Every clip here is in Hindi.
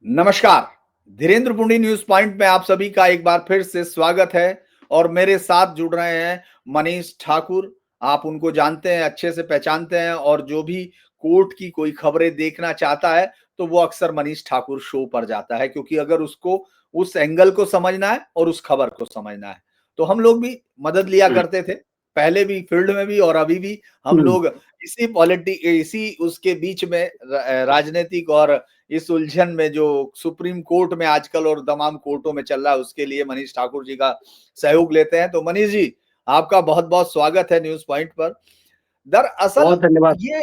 नमस्कार। धीरेन्द्र पुंडी न्यूज पॉइंट में आप सभी का एक बार फिर से स्वागत है और मेरे साथ जुड़ रहे हैं मनीष ठाकुर। आप उनको जानते हैं, अच्छे से पहचानते हैं और जो भी कोर्ट की कोई खबरें देखना चाहता है तो वो अक्सर मनीष ठाकुर शो पर जाता है, क्योंकि अगर उसको उस एंगल को समझना है और उस खबर को समझना है तो हम लोग भी मदद लिया हुँ, करते थे, पहले भी फील्ड में भी और अभी भी हम हुँ। लोग इसी उसके बीच में राजनीतिक और इस उलझन में जो सुप्रीम कोर्ट में आजकल और तमाम कोर्टों में चल रहा है, उसके लिए मनीष ठाकुर जी का सहयोग लेते हैं। तो मनीष जी, आपका बहुत-बहुत स्वागत है न्यूज़ पॉइंट पर। दरअसल बहुत धन्यवाद। ये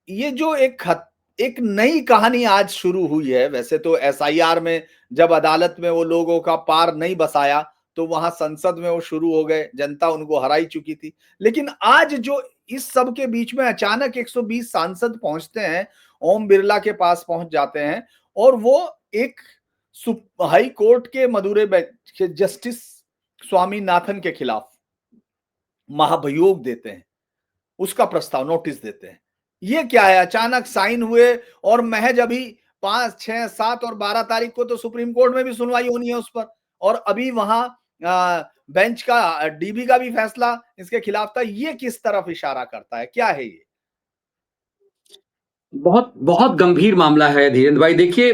ये जो एक नई कहानी आज शुरू हुई है। वैसे तो एसआईआर में जब अदालत में वो लोगों का पार नहीं बसाया, तो वहां संसद में वो शुरू हो गए, जनता उनको हरा ही चुकी थी। लेकिन आज जो इस सब के बीच में अचानक 120 सांसद पहुंचते हैं, ओम बिरला के पास पहुंच जाते हैं और वो एक हाई कोर्ट के मदुरै बेंच के जस्टिस स्वामीनाथन के खिलाफ महाभियोग देते हैं, उसका प्रस्ताव नोटिस देते हैं। ये क्या है, अचानक साइन हुए और महज अभी 5, 6, 7 और 12 तारीख को तो सुप्रीम कोर्ट में भी सुनवाई होनी है उस पर, और अभी वहां बेंच का डीबी का भी फैसला इसके खिलाफ था। ये किस तरफ इशारा करता है, क्या है ये? बहुत बहुत गंभीर मामला है धीरेन्द्र भाई। देखिए,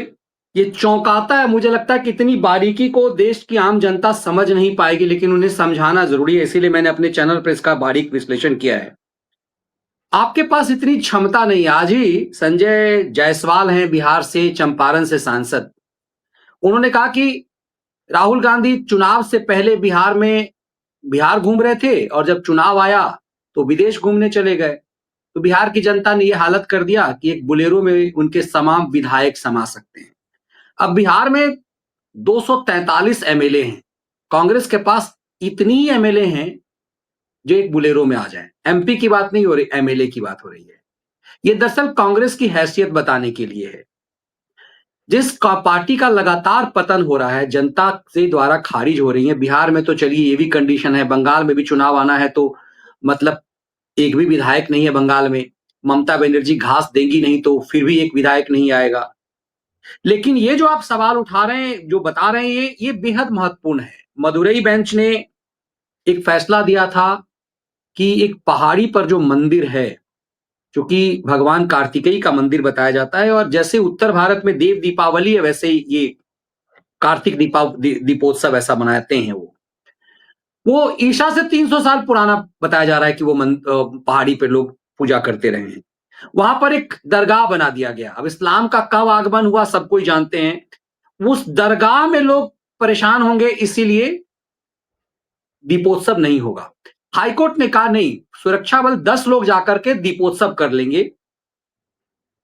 ये चौंकाता है। मुझे लगता है कि इतनी बारीकी को देश की आम जनता समझ नहीं पाएगी, लेकिन उन्हें समझाना ज़रूरी है, इसीलिए मैंने अपने चैनल पर इसका बारीक विश्लेषण किया है। आपके पास इतनी क्षमता नहीं है। आज ही संजय जायसवाल हैं बिहार से, चंपारण से सांसद। उन्होंने कहा कि राहुल गांधी चुनाव से पहले बिहार घूम रहे थे और जब चुनाव आया तो विदेश घूमने चले गए। तो बिहार की जनता ने यह हालत कर दिया कि एक बोलेरो में उनके तमाम विधायक समा सकते हैं। अब बिहार में 243 एमएलए हैं। कांग्रेस के पास इतनी एमएलए हैं जो एक बोलेरो में आ जाए। एमपी की बात नहीं हो रही, एमएलए की बात हो रही है। ये दरअसल कांग्रेस की हैसियत बताने के लिए है। पार्टी का लगातार पतन हो रहा है, जनता से द्वारा खारिज हो रही है। बिहार में तो चलिए ये भी कंडीशन है, बंगाल में भी चुनाव आना है तो मतलब एक भी विधायक नहीं है बंगाल में। ममता बनर्जी घास देंगी नहीं तो फिर भी एक विधायक नहीं आएगा। लेकिन ये जो आप सवाल उठा रहे हैं, जो बता रहे हैं, ये बेहद महत्वपूर्ण है। मदुरई बेंच ने एक फैसला दिया था कि एक पहाड़ी पर जो मंदिर है, जो कि भगवान कार्तिकेय का मंदिर बताया जाता है, और जैसे उत्तर भारत में देव दीपावली है, वैसे ही ये कार्तिक दीपोत्सव ऐसा मनाते हैं वो ईसा से 300 साल पुराना बताया जा रहा है कि वो पहाड़ी पे लोग पूजा करते रहे हैं। वहां पर एक दरगाह बना दिया गया। अब इस्लाम का कब आगमन हुआ सब कोई जानते हैं। उस दरगाह में लोग परेशान होंगे, इसीलिए दीपोत्सव नहीं होगा। हाईकोर्ट ने कहा नहीं, सुरक्षा बल 10 लोग जाकर के दीपोत्सव कर लेंगे।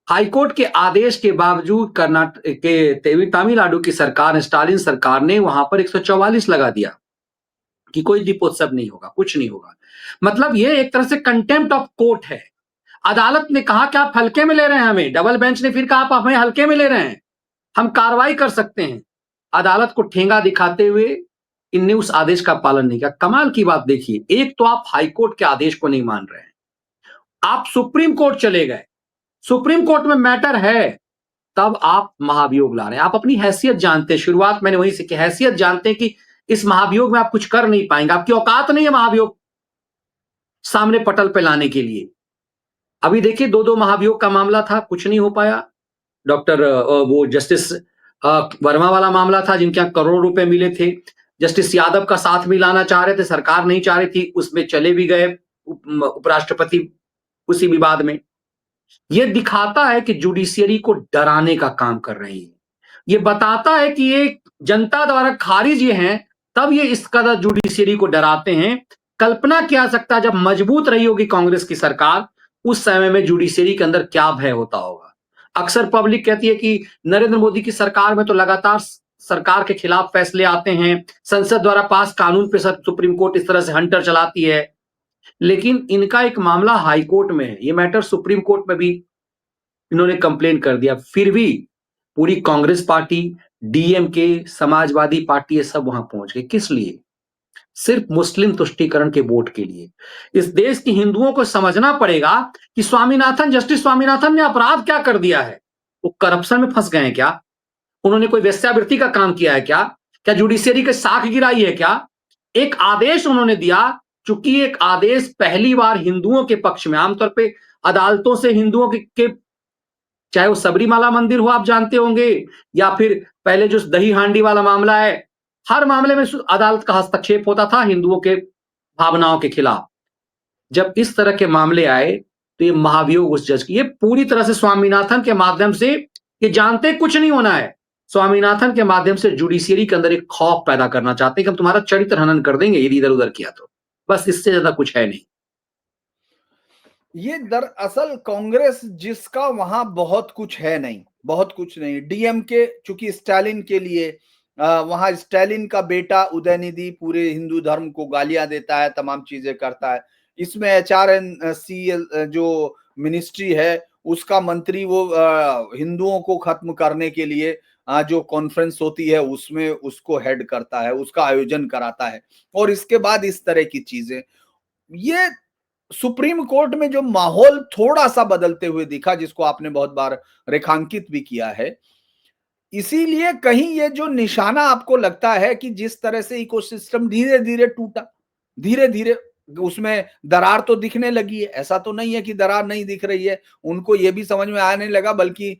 हाईकोर्ट के आदेश के बावजूद कर्नाटक के तमिलनाडु की सरकार, स्टालिन सरकार ने वहां पर 144 लगा दिया कि कोई दीपोत्सव नहीं होगा, कुछ नहीं होगा। मतलब ये एक तरह से कंटेम्प्ट ऑफ कोर्ट है। अदालत ने कहा कि आप हल्के में ले रहे हैं हमें। डबल बेंच ने फिर कहा आप हमें हल्के में ले रहे हैं, हम कार्रवाई कर सकते हैं। अदालत को ठेंगा दिखाते हुए इनने उस आदेश का पालन नहीं किया। कमाल की बात देखिए, एक तो आप हाईकोर्ट के आदेश को नहीं मान रहे हैं, आप सुप्रीम कोर्ट चले गए, सुप्रीम कोर्ट में मैटर है, तब आप महाभियोग ला रहे हैं। आप अपनी हैसियत जानते हैं, शुरुआत मैंने वहीं से की, हैसियत जानते हैं कि इस महाभियोग में आप कुछ कर नहीं पाएंगे, आपकी औकात नहीं है महाभियोग सामने पटल पे लाने के लिए। अभी देखिए 2-2 महाभियोग का मामला था, कुछ नहीं हो पाया। डॉक्टर वो जस्टिस वर्मा वाला मामला था जिनके यहां करोड़ों रुपए मिले थे। जस्टिस यादव का साथ मिलाना चाह रहे थे, सरकार नहीं चाह रही थी, उसमें चले भी गए उपराष्ट्रपति उसी विवाद में। ये दिखाता है कि जुडिशियरी को डराने का काम कर रही है। ये बताता है कि ये जनता द्वारा खारिज ये हैं, तब ये इस कदर जुडिशियरी को डराते हैं। कल्पना किया जा सकता है जब मजबूत रही होगी कांग्रेस की सरकार, उस समय में जुडिशियरी के अंदर क्या भय होता होगा। अक्सर पब्लिक कहती है कि नरेंद्र मोदी की सरकार में तो लगातार सरकार के खिलाफ फैसले आते हैं, संसद द्वारा पास कानून पे सुप्रीम कोर्ट इस तरह से हंटर चलाती है। लेकिन इनका एक मामला हाई कोर्ट में है, ये मैटर सुप्रीम कोर्ट में भी इन्होंने कंप्लेन कर दिया, फिर भी पूरी Congress party, DMK, Samajwadi party, ये सब वहां पहुंच गए। किस लिए? सिर्फ मुस्लिम तुष्टीकरण के वोट के लिए। इस देश के हिंदुओं को समझना पड़ेगा कि जस्टिस स्वामीनाथन ने अपराध क्या कर दिया है। वो करप्शन में फंस गए हैं क्या? उन्होंने कोई वेश्यावृत्ति का काम किया है क्या? क्या जुडिशियरी की साख गिराई है क्या? एक आदेश उन्होंने दिया, चूंकि एक आदेश पहली बार हिंदुओं के पक्ष में, आमतौर पे अदालतों से हिंदुओं के चाहे वो सबरीमाला मंदिर हो, आप जानते होंगे, या फिर पहले जो दही हांडी वाला मामला है, हर मामले में अदालत का हस्तक्षेप होता था हिंदुओं के भावनाओं के खिलाफ। जब इस तरह के मामले आए तो ये महाभियोग उस जज की, ये पूरी तरह से स्वामीनाथन के माध्यम से, ये जानते कुछ नहीं होना है, स्वामीनाथन के माध्यम से जुडिशियरी के अंदर एक खौफ पैदा करना चाहते हैं कि हम तुम्हारा चरित्र हनन कर देंगे यदि इधर उधर किया तो। बस इससे ज्यादा कुछ है नहीं। ये दरअसल कांग्रेस जिसका वहां बहुत कुछ है नहीं, बहुत कुछ नहीं। डीएमके चूंकि स्टालिन के लिए वहां स्टालिन का बेटा उदयनिधि पूरे हिंदू धर्म को गालियां देता है, तमाम चीजें करता है। इसमें HRNC जो मिनिस्ट्री है उसका मंत्री वो हिंदुओं को खत्म करने के लिए जो कॉन्फ्रेंस होती है उसमें उसको हेड करता है, उसका आयोजन कराता है। और इसके बाद इस तरह की चीजें, ये सुप्रीम कोर्ट में जो माहौल थोड़ा सा बदलते हुए दिखा, जिसको आपने बहुत बार रेखांकित भी किया है, इसीलिए कहीं ये जो निशाना आपको लगता है कि जिस तरह से इकोसिस्टम धीरे धीरे टूटा, धीरे धीरे उसमें दरार तो दिखने लगी है, ऐसा तो नहीं है कि दरार नहीं दिख रही है। उनको ये भी समझ में आने लगा, बल्कि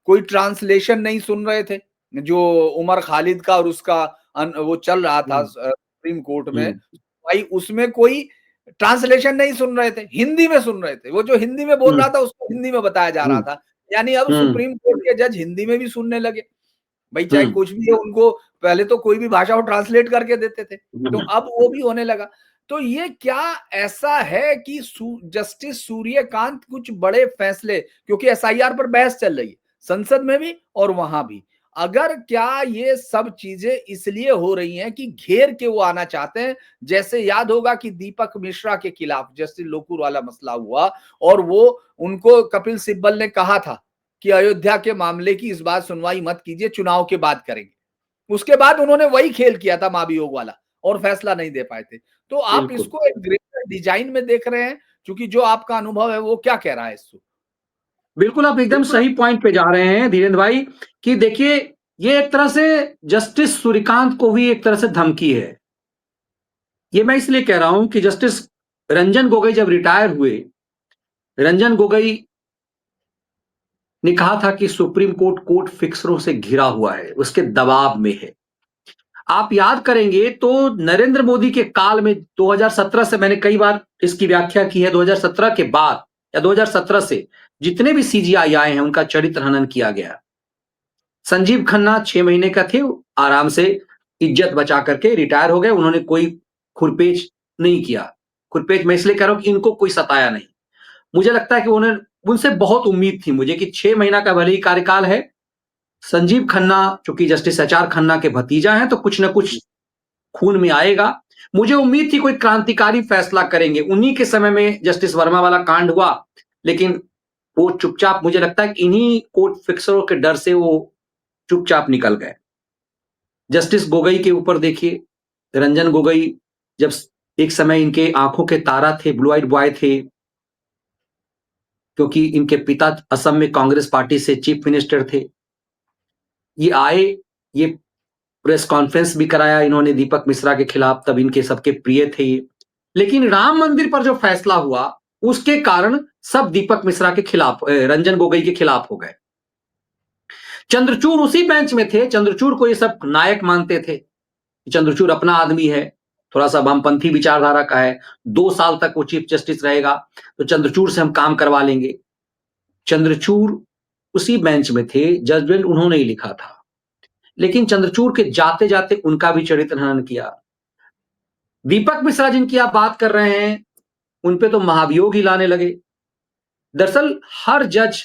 कोई ट्रांसलेशन नहीं सुन रहे थे जो उमर खालिद का और उसका वो चल रहा था सुप्रीम कोर्ट में भाई, उसमें कोई ट्रांसलेशन नहीं सुन रहे थे, हिंदी में सुन रहे थे। वो जो हिंदी में बोल रहा था उसको हिंदी में बताया जा रहा था। यानी अब सुप्रीम कोर्ट के जज हिंदी में भी सुनने लगे। भाई चाहे कुछ भी हो, उनको पहले तो कोई भी भाषा वो ट्रांसलेट करके देते थे, तो अब वो भी होने लगा। तो ये क्या ऐसा है कि जस्टिस सूर्यकांत कुछ बड़े फैसले, क्योंकि एसआईआर पर बहस चल रही है संसद में भी और वहां भी, अगर क्या ये सब चीजें इसलिए हो रही हैं कि घेर के वो आना चाहते हैं? जैसे याद होगा कि दीपक मिश्रा के खिलाफ जस्टिस लोकुर वाला मसला हुआ और वो उनको कपिल सिब्बल ने कहा था कि अयोध्या के मामले की इस बार सुनवाई मत कीजिए, चुनाव के बाद करेंगे। उसके बाद उन्होंने वही खेल किया था महाभियोग वाला और फैसला नहीं दे पाए थे। तो आप इसको एक ग्रेटर डिजाइन में देख रहे हैं, क्योंकि जो आपका अनुभव है वो क्या कह रहा है इसको? बिल्कुल, आप एकदम सही पॉइंट पे जा रहे हैं धीरेन्द्र भाई, कि देखिए ये एक तरह से जस्टिस सूर्यकांत को भी एक तरह से धमकी है। ये मैं इसलिए कह रहा हूं कि जस्टिस रंजन गोगोई जब रिटायर हुए, रंजन गोगोई ने कहा था कि सुप्रीम कोर्ट कोर्ट फिक्सरों से घिरा हुआ है, उसके दबाव में है। आप याद करेंगे तो नरेंद्र मोदी के काल में 2017 से मैंने कई बार इसकी व्याख्या की है, 2017 के बाद या 2017 से जितने भी सीजीआई आए हैं उनका चरित्र हनन किया गया। संजीव खन्ना 6 महीने का थे, आराम से इज्जत बचा करके रिटायर हो गए, उन्होंने कोई खुरपेच नहीं किया। खुरपेच मैं इसलिए कह रहा हूं कि इनको कोई सताया नहीं। मुझे लगता है कि उन्हें उनसे बहुत उम्मीद थी मुझे कि 6 महीना का भले ही कार्यकाल है, संजीव खन्ना चूंकि जस्टिस एचआर खन्ना के भतीजा हैं तो कुछ ना कुछ खून में आएगा। मुझे उम्मीद थी कोई क्रांतिकारी फैसला करेंगे। उन्हीं के समय में जस्टिस वर्मा वाला कांड हुआ, लेकिन वो चुपचाप, मुझे लगता है कि इन्हीं कोर्ट फिक्सरों के डर से वो चुपचाप निकल गए। जस्टिस गोगोई के ऊपर देखिए, रंजन गोगोई जब एक समय इनके आंखों के तारा थे, ब्लू आइड बॉय थे, क्योंकि इनके पिता असम में कांग्रेस पार्टी से चीफ मिनिस्टर थे। ये आए, ये प्रेस कॉन्फ्रेंस भी कराया इन्होंने दीपक मिश्रा के खिलाफ, तब इनके सबके प्रिय थे ये। लेकिन राम मंदिर पर जो फैसला हुआ उसके कारण सब दीपक मिश्रा के खिलाफ, रंजन गोगोई के खिलाफ हो गए। चंद्रचूड़ उसी बेंच में थे, चंद्रचूड़ को ये सब नायक मानते थे, चंद्रचूड़ अपना आदमी है, थोड़ा सा वामपंथी विचारधारा का है, 2 साल तक वो चीफ जस्टिस रहेगा तो चंद्रचूड़ से हम काम करवा लेंगे। चंद्रचूड़ उसी बेंच में थे, जजमेंट उन्होंने ही लिखा था, लेकिन चंद्रचूड़ के जाते जाते उनका भी चरित्र हनन किया। दीपक मिश्रा जिनकी आप बात कर रहे हैं, उन पे तो महाभियोग ही लाने लगे। दरअसल हर जज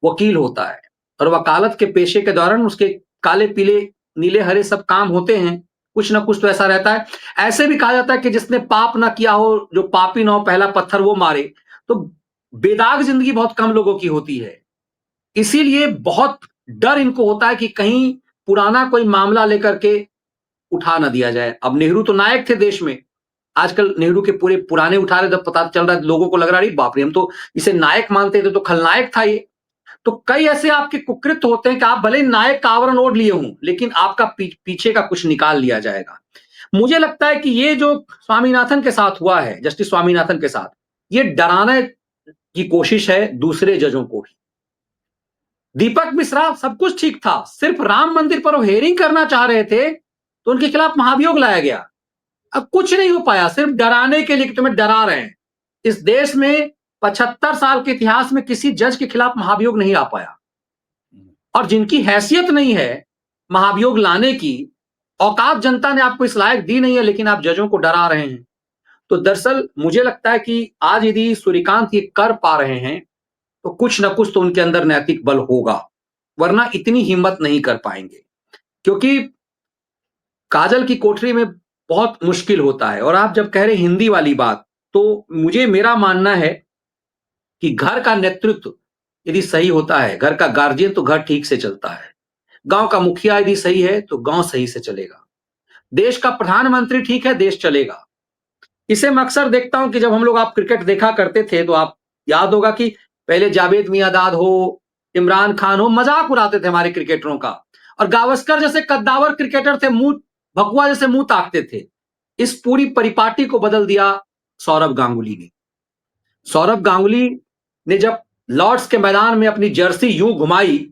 वकील होता है और वकालत के पेशे के दौरान उसके काले पीले नीले हरे सब काम होते हैं, कुछ ना कुछ तो ऐसा रहता है। ऐसे भी कहा जाता है कि जिसने पाप ना किया हो, जो पापी ना हो, पहला पत्थर वो मारे। तो बेदाग जिंदगी बहुत कम लोगों की होती है, इसीलिए बहुत डर इनको होता है कि कहीं पुराना कोई मामला लेकर के उठा ना दिया जाए। अब नेहरू तो नायक थे देश में, आजकल नेहरू के पूरे पुराने उठा रहे, तो पता चल रहा है लोगों को लग रहा है बाप रे, हम तो इसे नायक मानते थे, तो खलनायक था ये। तो कई ऐसे आपके कुकृत्य होते हैं कि आप भले नायक का आवरण ओढ़ लिए हों, लेकिन आपका पीछे का कुछ निकाल लिया जाएगा। मुझे लगता है कि ये जो स्वामीनाथन के साथ हुआ है, जस्टिस स्वामीनाथन के साथ, ये डराने की कोशिश है दूसरे जजों को भी। दीपक मिश्रा सब कुछ ठीक था, सिर्फ राम मंदिर पर वो हेयरिंग करना चाह रहे थे, तो उनके खिलाफ महाभियोग लाया गया। अब कुछ नहीं हो पाया, सिर्फ डराने के लिए कि तुम्हें डरा रहे हैं। इस देश में 75 साल के इतिहास में किसी जज के खिलाफ महाभियोग नहीं आ पाया, और जिनकी हैसियत नहीं है महाभियोग लाने की, औकात जनता ने आपको इस लायक दी नहीं है, लेकिन आप जजों को डरा रहे हैं। तो दरअसल मुझे लगता है कि आज यदि सूर्यकांत ये कर पा रहे हैं, तो कुछ ना कुछ तो उनके अंदर नैतिक बल होगा, वरना इतनी हिम्मत नहीं कर पाएंगे। क्योंकि काजल की कोठरी में बहुत मुश्किल होता है। और आप जब कह रहे हिंदी वाली बात, तो मेरा मानना है कि घर का नेतृत्व यदि सही होता है, घर का गार्जियन, तो घर ठीक से चलता है। गांव का मुखिया यदि सही है तो गांव सही से चलेगा। देश का प्रधानमंत्री ठीक है, देश चलेगा। इसे मैं अक्सर देखता हूं कि जब हम लोग, आप क्रिकेट देखा करते थे, तो आप याद होगा कि पहले जावेद मियांदाद हो, इमरान खान हो, मजाक उड़ाते थे हमारे क्रिकेटरों का, और गावस्कर जैसे कद्दावर क्रिकेटर थे, मुंह भकुआ जैसे मुंह ताकते थे। इस पूरी परिपाटी को बदल दिया सौरव गांगुली ने। सौरव गांगुली ने जब लॉर्ड्स के मैदान में अपनी जर्सी यूं घुमाई,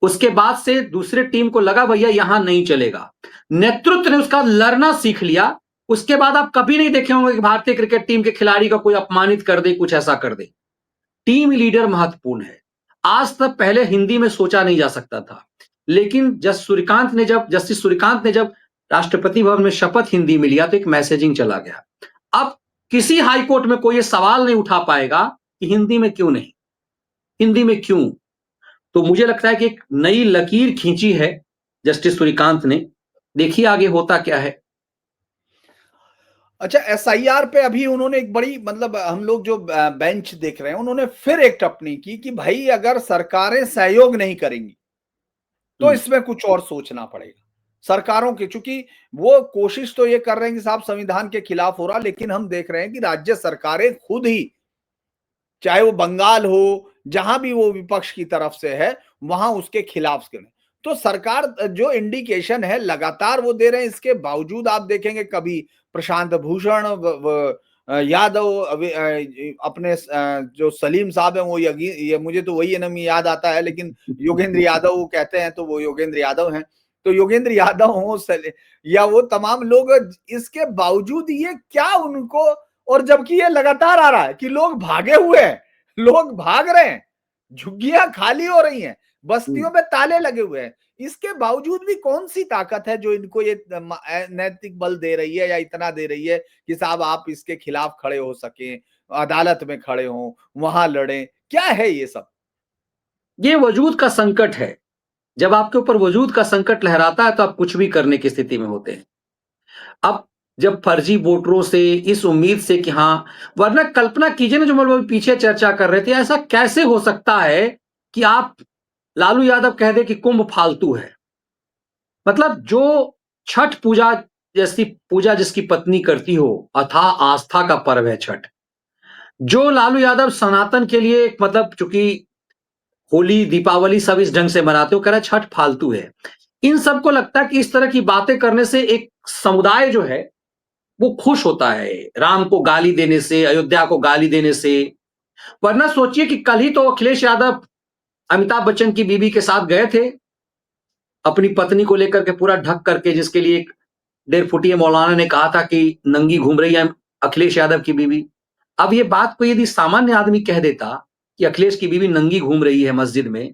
उसके बाद से दूसरे टीम को लगा भैया यहां नहीं चलेगा। नेतृत्व ने उसका लड़ना सीख लिया। उसके बाद आप कभी नहीं देखे होंगे कि भारतीय क्रिकेट टीम के खिलाड़ी का कोई अपमानित कर दे, कुछ ऐसा कर दे। टीम लीडर महत्वपूर्ण है। आज तक पहले हिंदी में सोचा नहीं जा सकता था, लेकिन जस्टिस सूर्यकांत ने जब राष्ट्रपति भवन में शपथ हिंदी में लिया, तो एक मैसेजिंग चला गया। अब किसी हाई कोर्ट में कोई ये सवाल नहीं उठा पाएगा कि हिंदी में क्यों नहीं, हिंदी में क्यों। तो मुझे लगता है कि एक नई लकीर खींची है जस्टिस सूर्यकांत ने। देखिए आगे होता क्या है। अच्छा, एसआईआर पे अभी उन्होंने एक बड़ी, मतलब हम लोग जो बेंच देख रहे हैं, उन्होंने फिर एक टिप्पणी की कि भाई अगर सरकारें सहयोग नहीं करेंगी तो इसमें कुछ और सोचना पड़ेगा। सरकारों की, चूंकि वो कोशिश तो ये कर रहे हैं कि साहब संविधान के खिलाफ हो रहा, लेकिन हम देख रहे हैं कि राज्य सरकारें खुद ही, चाहे वो बंगाल हो, जहां भी वो विपक्ष की तरफ से है, वहां उसके खिलाफ करें। तो सरकार जो इंडिकेशन है लगातार वो दे रहे हैं, इसके बावजूद आप देखेंगे कभी प्रशांत भूषण यादव, अपने जो सलीम साहब हैं वो ये मुझे तो वही नाम याद आता है, लेकिन योगेंद्र यादव वो कहते हैं, तो वो योगेंद्र यादव हैं। तो योगेंद्र यादव हो या वो तमाम लोग, इसके बावजूद ये क्या उनको, और जबकि ये लगातार आ रहा है कि लोग भागे हुए हैं, लोग भाग रहे हैं, झुग्गियां खाली हो रही हैं, बस्तियों में ताले लगे हुए हैं, इसके बावजूद भी कौन सी ताकत है जो इनको ये नैतिक बल दे रही है या इतना दे रही है कि साहब आप इसके खिलाफ खड़े हो सके, अदालत में खड़े हो, वहां लड़े, क्या है ये सब? ये वजूद का संकट है। जब आपके ऊपर वजूद का संकट लहराता है, तो आप कुछ भी करने की स्थिति में होते हैं। अब जब फर्जी वोटरों से, इस उम्मीद से कि हाँ, वरना कल्पना कीजिए ना, जो हम लोग पीछे चर्चा कर रहे थे, ऐसा कैसे हो सकता है कि आप लालू यादव कह दे कि कुंभ फालतू है। मतलब जो छठ पूजा जैसी पूजा जिसकी पत्नी करती हो, अथाह आस्था का पर्व है छठ। जो लालू यादव सनातन के लिए, मतलब चूंकि होली दीपावली सब इस ढंग से मनाते हो, कह रहा है छठ फालतू है। इन सबको लगता है कि इस तरह की बातें करने से एक समुदाय जो है वो खुश होता है, राम को गाली देने से, अयोध्या को गाली देने से। वरना सोचिए कि कल ही तो अखिलेश यादव अमिताभ बच्चन की बीबी के साथ गए थे, अपनी पत्नी को लेकर के पूरा ढक करके, जिसके लिए एक 1.5 फुटिया मौलाना ने कहा था कि नंगी घूम रही है अखिलेश यादव की बीबी। अब ये बात को यदि सामान्य आदमी कह देता कि अखिलेश की बीबी नंगी घूम रही है मस्जिद में,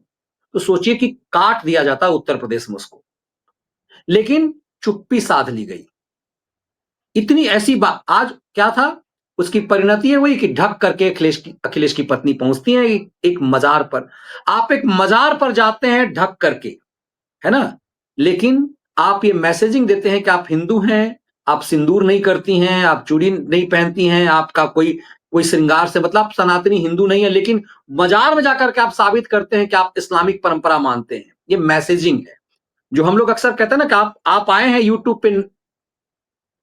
तो सोचिए कि काट दिया जाता उत्तर प्रदेश में उसको। लेकिन चुप्पी साध ली गई। इतनी ऐसी बात आज क्या था, उसकी परिणति है वही कि ढक करके अखिलेश की पत्नी पहुंचती है एक मजार पर। आप एक मजार पर जाते हैं ढक करके, है ना, लेकिन आप ये मैसेजिंग देते हैं कि आप हिंदू हैं, आप सिंदूर नहीं करती हैं, आप चूड़ी नहीं पहनती हैं, आपका कोई कोई श्रृंगार से मतलब आप सनातनी हिंदू नहीं है, लेकिन मजार में जाकर के आप साबित करते हैं कि आप इस्लामिक परंपरा मानते हैं। ये मैसेजिंग है जो हम लोग अक्सर कहते हैं ना कि आप आए हैं यूट्यूब पे,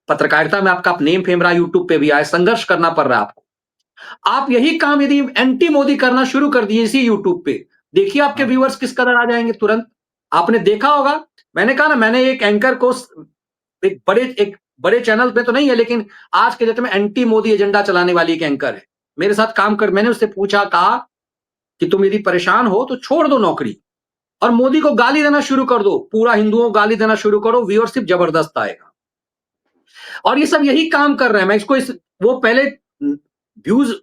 पत्रकारिता में आपका नेम फेम रहा, यूट्यूब पे भी आए, संघर्ष करना पड़ रहा है आपको। आप यही काम यदि एंटी मोदी करना शुरू कर दिए इसी यूट्यूब पे, देखिए आपके व्यूअर्स किस कदर आ जाएंगे तुरंत। आपने देखा होगा, मैंने कहा ना, मैंने एक एंकर को एक बड़े चैनल पे तो नहीं है, लेकिन आज के डेट में एंटी मोदी एजेंडा चलाने वाली एक एंकर है, मेरे साथ काम कर, मैंने उससे पूछा, कहा कि तुम यदि परेशान हो तो छोड़ दो नौकरी और मोदी को गाली देना शुरू कर दो, पूरा हिंदुओं को गाली देना शुरू करो, व्यूअरशिप जबरदस्त आएगा। और ये सब यही काम कर रहे हैं। मैं इसको वो पहले व्यूज,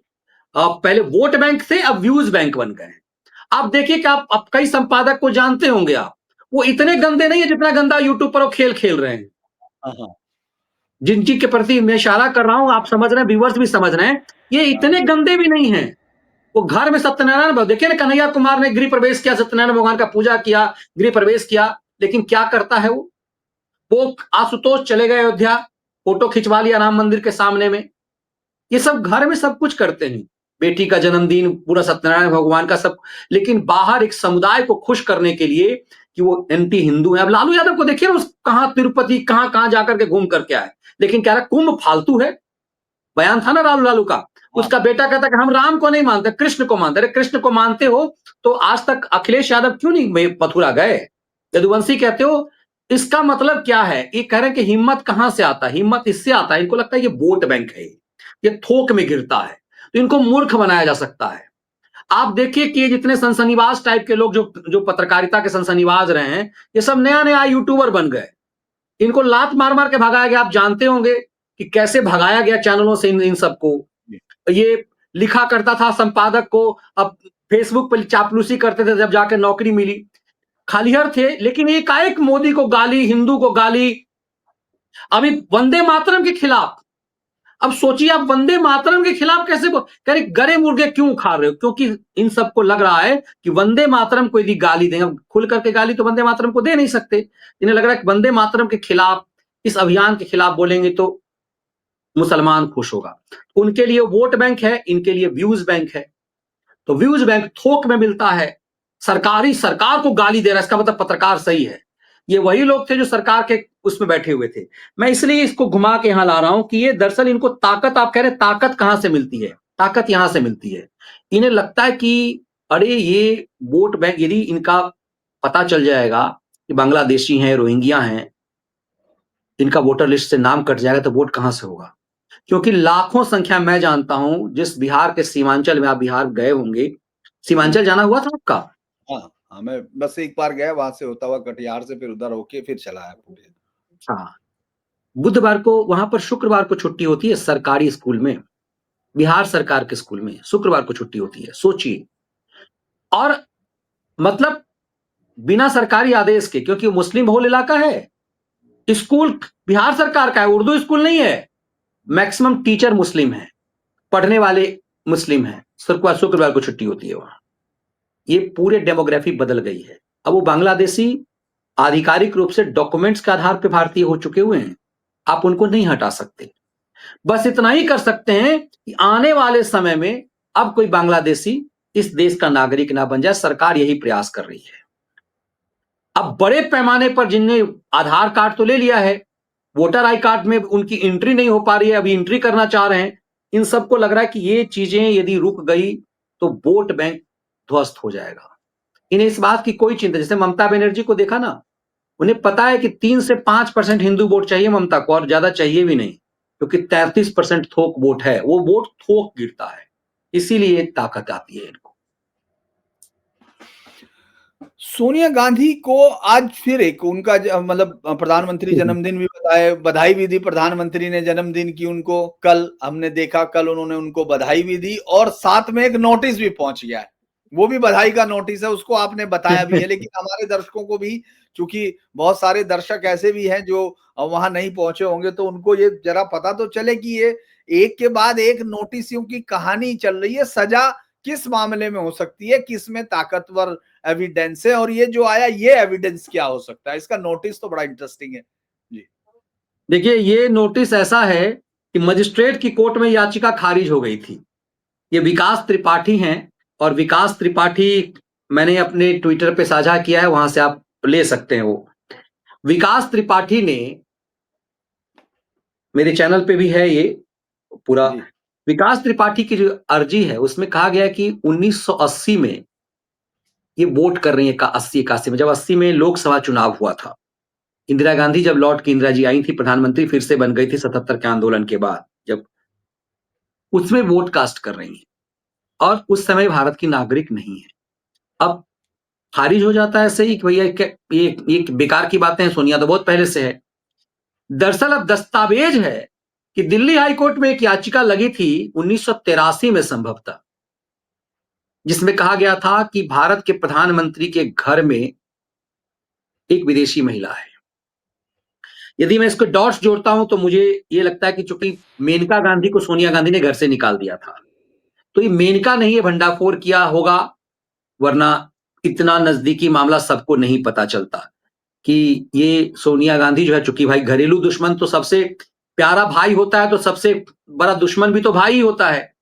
पहले वोट बैंक थे, अब व्यूज बैंक बन गए हैं। आप देखिए कि आप कई संपादक को जानते होंगे, आप वो इतने गंदे नहीं है जितना गंदा यूट्यूब पर वो खेल खेल रहे हैं। जिन के प्रति मैं इशारा कर रहा हूं, आप समझ रहे हैं, व्यूअर्स भी समझ रहे हैं, ये इतने गंदे भी नहीं है। वो घर में सत्यनारायण, देखिए ना, कन्हैया कुमार ने गृह प्रवेश किया, सत्यनारायण भगवान का पूजा किया, गृह प्रवेश किया, लेकिन क्या करता है वो आशुतोष चले गए अयोध्या, फोटो खिंचवा लिया राम मंदिर के सामने में। ये सब घर में सब कुछ करते हैं, बेटी का जन्मदिन, पूरा सत्यनारायण भगवान का सब, लेकिन बाहर एक समुदाय को खुश करने के लिए कि वो एंटी हिंदू है। अब लालू यादव को देखिए ना, उस कहां तिरुपति कहां कहां जाकर के घूम करके आए, लेकिन कह रहा कुंभ फालतू है। बयान था ना लालू का, उसका बेटा कहता कि हम राम को नहीं मानते, कृष्ण को मानते। अरे कृष्ण को मानते हो तो आज तक अखिलेश यादव क्यों नहीं मथुरा गए? यदुवंशी कहते हो, इसका मतलब क्या है? ये कह रहे हैं कि हिम्मत कहां से आता है? हिम्मत इससे आता है, इनको लगता है ये वोट बैंक है, ये थोक में गिरता है, तो इनको मूर्ख बनाया जा सकता है। आप देखिए कि ये जितने सनसनीबाज टाइप के लोग जो पत्रकारिता के सनसनीबाज रहे हैं, ये सब नया नया यूट्यूबर बन गए। इनको लात मार मार के भगाया गया। आप जानते होंगे कि कैसे भगाया गया चैनलों से इन सबको। ये लिखा करता था संपादक को, अब फेसबुक पर चापलूसी करते थे, जब जाके नौकरी मिली, खालिहर थे, लेकिन एकाएक मोदी को गाली, हिंदू को गाली। अभी वंदे मातरम के खिलाफ, अब सोचिए आप वंदे मातरम के खिलाफ कैसे कह रहे, गरे मुर्गे क्यों खा रहे हो? क्योंकि इन सबको लग रहा है कि वंदे मातरम को यदि गाली देंगे, खुल करके गाली तो वंदे मातरम को दे नहीं सकते, इन्हें लग रहा है कि वंदे मातरम के खिलाफ, इस अभियान के खिलाफ बोलेंगे तो मुसलमान खुश होगा। उनके लिए वोट बैंक है, इनके लिए व्यूज बैंक है। तो व्यूज बैंक थोक में मिलता है, सरकार को गाली दे रहा है, इसका मतलब पत्रकार सही है। ये वही लोग थे जो सरकार के उसमें बैठे हुए थे। मैं इसलिए इसको घुमा के यहां ला रहा हूं कि ये दरअसल इनको ताकत, आप कह रहे हैं ताकत कहां से मिलती है? ताकत यहां से मिलती है, इन्हें लगता है कि अरे ये वोट बैंक, यदि इनका पता चल जाएगा कि बांग्लादेशी हैं, रोहिंग्या हैं, इनका वोटर लिस्ट से नाम कट जाएगा, तो वोट कहां से होगा? क्योंकि लाखों संख्या, मैं जानता हूं, जिस बिहार के सीमांचल में आप बिहार गए होंगे, सीमांचल जाना हुआ था आपका? हाँ, मैं बस एक बार गया, वहां से होता हुआ कटिहार से, फिर उधर होके फिर चला है पूरे। हाँ, बुधवार को वहां पर, शुक्रवार को छुट्टी होती है सरकारी स्कूल में, बिहार सरकार के स्कूल में शुक्रवार को छुट्टी होती है, सोचिए। और मतलब बिना सरकारी आदेश के, क्योंकि मुस्लिम बहुल इलाका है, स्कूल बिहार सरकार का है, उर्दू स्कूल नहीं है, मैक्सिमम टीचर मुस्लिम है, पढ़ने वाले मुस्लिम है, शुक्रवार को छुट्टी होती है वहां। ये पूरे डेमोग्राफी बदल गई है। अब वो बांग्लादेशी आधिकारिक रूप से डॉक्यूमेंट्स के आधार पर भारतीय हो चुके हुए हैं, आप उनको नहीं हटा सकते। बस इतना ही कर सकते हैं कि आने वाले समय में अब कोई बांग्लादेशी इस देश का नागरिक ना बन जाए, सरकार यही प्रयास कर रही है। अब बड़े पैमाने पर जिनने आधार कार्ड तो ले लिया है, वोटर आई कार्ड में उनकी एंट्री नहीं हो पा रही है, अभी एंट्री करना चाह रहे हैं, इन सबको लग रहा है कि ये चीजें यदि रुक गई तो वोट बैंक ध्वस्त हो जाएगा। इन्हें इस बात की कोई चिंता, जैसे ममता बनर्जी को देखा ना, उन्हें पता है कि 3 से 5% हिंदू वोट चाहिए ममता को, और ज्यादा चाहिए भी नहीं, क्योंकि 33% थोक वोट है, वो वोट थोक गिरता है, इसीलिए ताकत आती है इनको। सोनिया गांधी को आज फिर एक उनका मतलब प्रधानमंत्री जन्मदिन भी बधाई भी दी, प्रधानमंत्री ने जन्मदिन की उनको, कल हमने देखा, कल उन्होंने उनको बधाई भी दी, और साथ में एक नोटिस भी पहुंच गया है, वो भी बधाई का नोटिस है, उसको आपने बताया भी है। लेकिन हमारे दर्शकों को भी, चूंकि बहुत सारे दर्शक ऐसे भी हैं जो वहां नहीं पहुंचे होंगे, तो उनको ये जरा पता तो चले कि ये एक के बाद एक नोटिसों की कहानी चल रही है। सजा किस मामले में हो सकती है, किस में ताकतवर एविडेंस है, और ये जो आया ये एविडेंस क्या हो सकता है? इसका नोटिस तो बड़ा इंटरेस्टिंग है जी। देखिए, ये नोटिस ऐसा है कि मजिस्ट्रेट की कोर्ट में याचिका खारिज हो गई थी। ये विकास त्रिपाठी हैं, और विकास त्रिपाठी मैंने अपने ट्विटर पे साझा किया है, वहां से आप ले सकते हैं। वो विकास त्रिपाठी ने, मेरे चैनल पे भी है ये पूरा, विकास त्रिपाठी की जो अर्जी है उसमें कहा गया कि 1980 में ये वोट कर रही है 80-81 में। जब 80 में लोकसभा चुनाव हुआ था, इंदिरा गांधी जब लौट के इंदिरा जी आई थी प्रधानमंत्री, फिर से बन गई थी 77 के आंदोलन के बाद, जब उसमें वोट कास्ट कर रही है और उस समय भारत की नागरिक नहीं है। अब खारिज हो जाता है ऐसे ही कि भैया ये बेकार की बातें हैं, सोनिया तो बहुत पहले से है। दरअसल अब दस्तावेज है कि दिल्ली हाई कोर्ट में एक याचिका लगी थी 1983 में संभवतः, जिसमें कहा गया था कि भारत के प्रधानमंत्री के घर में एक विदेशी महिला है। यदि मैं इसको डॉट्स जोड़ता हूं तो मुझे ये लगता है कि चूंकि मेनका गांधी को सोनिया गांधी ने घर से निकाल दिया था, तो ये मेनका नहीं है भंडाफोड़ किया होगा, वरना इतना नजदीकी मामला सबको नहीं पता चलता कि ये सोनिया गांधी जो है, चूंकि भाई घरेलू दुश्मन तो सबसे प्यारा भाई होता है, तो सबसे बड़ा दुश्मन भी तो भाई ही होता है।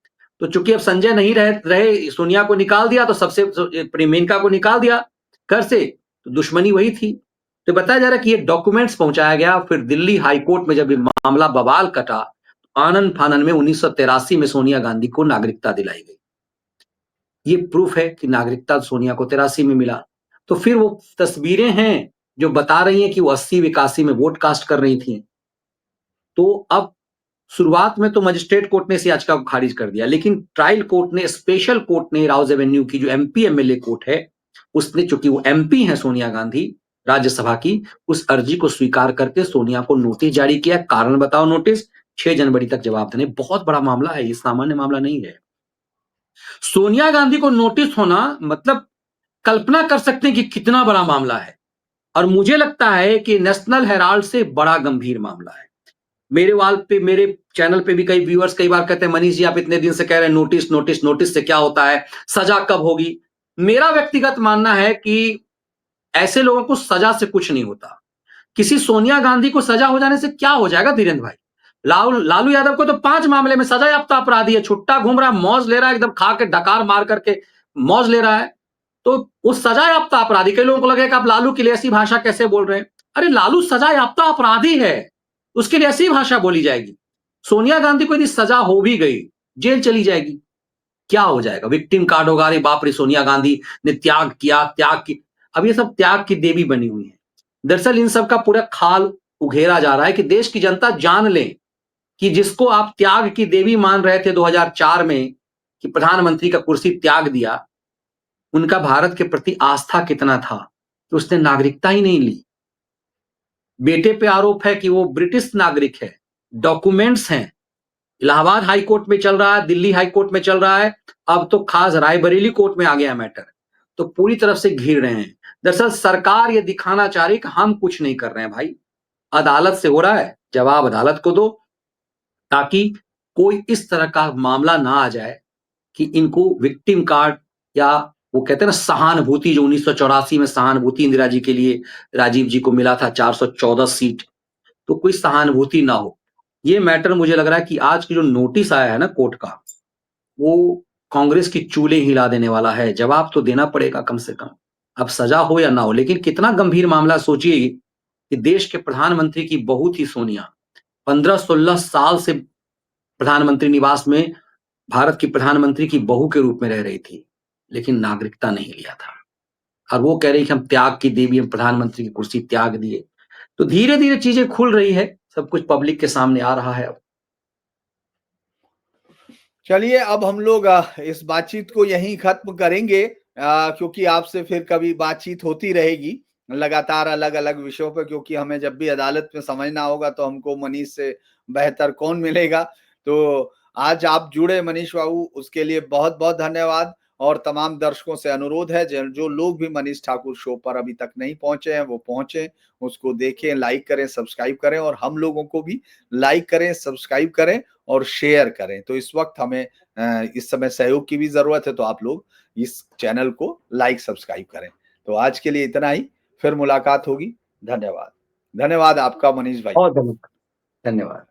तो चूंकि अब संजय नहीं रहे सोनिया को निकाल दिया, तो सबसे मेनका को निकाल दिया घर से, तो दुश्मनी वही थी। तो बताया जा रहा है कि ये डॉक्यूमेंट्स पहुंचाया गया, फिर दिल्ली हाईकोर्ट में जब ये मामला बवाल कटा, आनंद फानन में 1983 में सोनिया गांधी को नागरिकता दिलाई गई। ये प्रूफ है कि नागरिकता सोनिया को 83 में मिला। तो फिर वो तस्वीरें हैं जो बता रही हैं कि वो 80-81 में वोट कास्ट कर रही थी। तो अब शुरुआत में तो मजिस्ट्रेट कोर्ट ने इस याचिका को खारिज कर दिया, लेकिन ट्रायल कोर्ट ने, स्पेशल कोर्ट ने, राउज एवेन्यू की जो एमपी एमएलए कोर्ट है, उसने, चूंकि वो एमपी है सोनिया गांधी राज्यसभा की, उस अर्जी को स्वीकार करके सोनिया को नोटिस जारी किया। कारण बताओ नोटिस, 6 जनवरी तक जवाब देने। बहुत बड़ा मामला है ये, सामान्य मामला नहीं है। सोनिया गांधी को नोटिस होना मतलब कल्पना कर सकते हैं कि कितना बड़ा मामला है। और मुझे लगता है कि नेशनल हेराल्ड से बड़ा गंभीर मामला है। मेरे वाल पे, मेरे चैनल पे भी कई व्यूअर्स कई बार कहते हैं, मनीष जी आप इतने दिन से कह रहे हैं नोटिस नोटिस नोटिस से क्या होता है, सजा कब होगी। मेरा व्यक्तिगत मानना है कि ऐसे लोगों को सजा से कुछ नहीं होता। किसी सोनिया गांधी को सजा हो जाने से क्या हो जाएगा धीरेन्द्र भाई? लालू यादव को तो 5 मामले में सजा याफ्ता अपराधी है, छुट्टा घूम रहा है, मौज ले रहा है, एकदम खा के डकार मार करके मौज ले रहा है। तो उस सजा याफ्ता अपराधी, कई लोगों को लगेगा आप लालू के लिए ऐसी भाषा कैसे बोल रहे हैं? अरे लालू सजा याफ्ता अपराधी है, उसके लिए ऐसी भाषा बोली जाएगी। सोनिया गांधी को यदि सजा हो भी गई, जेल चली जाएगी, क्या हो जाएगा? विक्टिम कार्ड होगा, अरे बाप रे सोनिया गांधी ने त्याग किया, त्याग की। अब ये सब त्याग की देवी बनी हुई है। दरअसल इन सब का पूरा खाल उघेरा जा रहा है कि देश की जनता जान ले कि जिसको आप त्याग की देवी मान रहे थे 2004 में, कि प्रधानमंत्री का कुर्सी त्याग दिया, उनका भारत के प्रति आस्था कितना था कि उसने नागरिकता ही नहीं ली। बेटे पे आरोप है कि वो ब्रिटिश नागरिक है, डॉक्यूमेंट्स हैं, इलाहाबाद हाई कोर्ट में चल रहा है, दिल्ली हाई कोर्ट में चल रहा है, अब तो खास रायबरेली कोर्ट में आ गया मैटर। तो पूरी तरफ से घिर रहे हैं। दरअसल सरकार ये दिखाना चाह रही कि हम कुछ नहीं कर रहे हैं भाई, अदालत से हो रहा है, जवाब अदालत को दो, ताकि कोई इस तरह का मामला ना आ जाए कि इनको विक्टिम कार्ड, या वो कहते हैं ना सहानुभूति, जो 1984 में सहानुभूति इंदिरा जी के लिए राजीव जी को मिला था 414 सीट, तो कोई सहानुभूति ना हो। ये मैटर मुझे लग रहा है कि आज की जो नोटिस आया है ना कोर्ट का, वो कांग्रेस की चूल्हे हिला देने वाला है। जवाब तो देना पड़ेगा कम से कम, अब सजा हो या ना हो। लेकिन कितना गंभीर मामला सोचिए कि देश के प्रधानमंत्री की बहू थी सोनिया, 15-16 साल से प्रधानमंत्री निवास में भारत की प्रधानमंत्री की बहू के रूप में रह रही थी, लेकिन नागरिकता नहीं लिया था। और वो कह रही कि हम त्याग की देवी, हम प्रधानमंत्री की कुर्सी त्याग दिए। तो धीरे धीरे चीजें खुल रही है, सब कुछ पब्लिक के सामने आ रहा है अब। चलिए अब हम लोग इस बातचीत को यहीं खत्म करेंगे, क्योंकि आपसे फिर कभी बातचीत होती रहेगी लगातार अलग अलग विषयों पर, क्योंकि हमें जब भी अदालत में समझना होगा तो हमको मनीष से बेहतर कौन मिलेगा। तो आज आप जुड़े मनीष बाबू, उसके लिए बहुत बहुत धन्यवाद। और तमाम दर्शकों से अनुरोध है, जो लोग भी मनीष ठाकुर शो पर अभी तक नहीं पहुंचे हैं वो पहुंचे, उसको देखें, लाइक करें, सब्सक्राइब करें, और हम लोगों को भी लाइक करें, सब्सक्राइब करें और शेयर करें। तो इस वक्त हमें इस समय सहयोग की भी जरूरत है, तो आप लोग इस चैनल को लाइक सब्सक्राइब करें। तो आज के लिए इतना ही, फिर मुलाकात होगी। धन्यवाद। धन्यवाद आपका मनीष भाई। बहुत धन्यवाद।